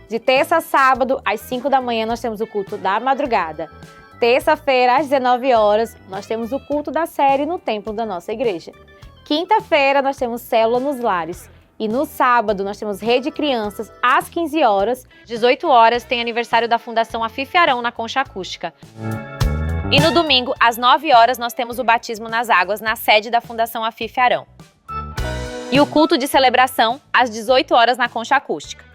De terça a sábado, às 5 da manhã, nós temos o culto da madrugada. Terça-feira, às 19 horas, nós temos o culto da série no templo da nossa igreja. Quinta-feira, nós temos célula nos lares. E no sábado, nós temos Rede Crianças, às 15 horas. 18 horas, tem aniversário da Fundação Afife Arão na Concha Acústica. E no domingo, às 9 horas, nós temos o batismo nas águas na sede da Fundação Afife Arão. E o culto de celebração, às 18 horas, na Concha Acústica.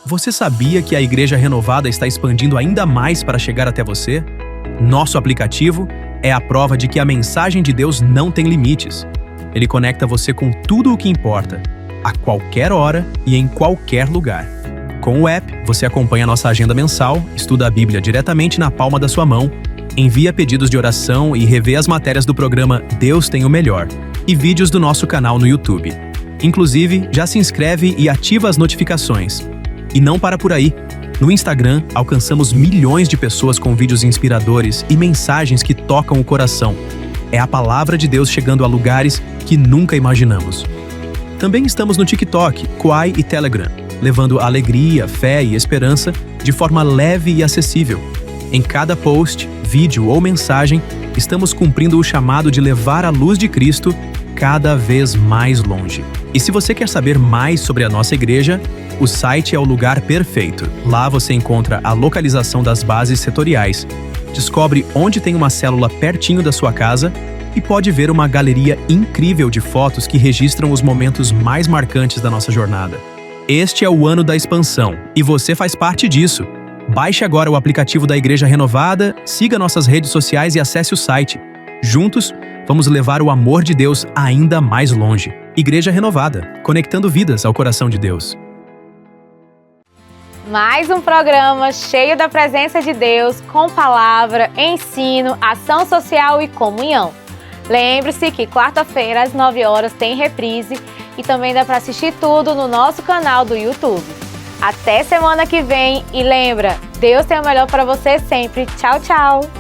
Você sabia que a Igreja Renovada está expandindo ainda mais para chegar até você? Nosso aplicativo é a prova de que a mensagem de Deus não tem limites. Ele conecta você com tudo o que importa, a qualquer hora e em qualquer lugar. Com o app, você acompanha nossa agenda mensal, estuda a Bíblia diretamente na palma da sua mão, envia pedidos de oração e revê as matérias do programa Deus Tem o Melhor e vídeos do nosso canal no YouTube. Inclusive, já se inscreve e ativa as notificações. E não para por aí. No Instagram, alcançamos milhões de pessoas com vídeos inspiradores e mensagens que tocam o coração. É a palavra de Deus chegando a lugares que nunca imaginamos. Também estamos no TikTok, Quai e Telegram, levando alegria, fé e esperança de forma leve e acessível. Em cada post, vídeo ou mensagem, estamos cumprindo o chamado de levar a luz de Cristo cada vez mais longe. E se você quer saber mais sobre a nossa igreja, o site é o lugar perfeito. Lá você encontra a localização das bases setoriais, descobre onde tem uma célula pertinho da sua casa e pode ver uma galeria incrível de fotos que registram os momentos mais marcantes da nossa jornada. Este é o ano da expansão e você faz parte disso. Baixe agora o aplicativo da Igreja Renovada, siga nossas redes sociais e acesse o site. Juntos, vamos levar o amor de Deus ainda mais longe. Igreja Renovada, conectando vidas ao coração de Deus. Mais um programa cheio da presença de Deus, com palavra, ensino, ação social e comunhão. Lembre-se que quarta-feira, às 9 horas, tem reprise e também dá para assistir tudo no nosso canal do YouTube. Até semana que vem e lembra, Deus tem o melhor para você sempre. Tchau, tchau!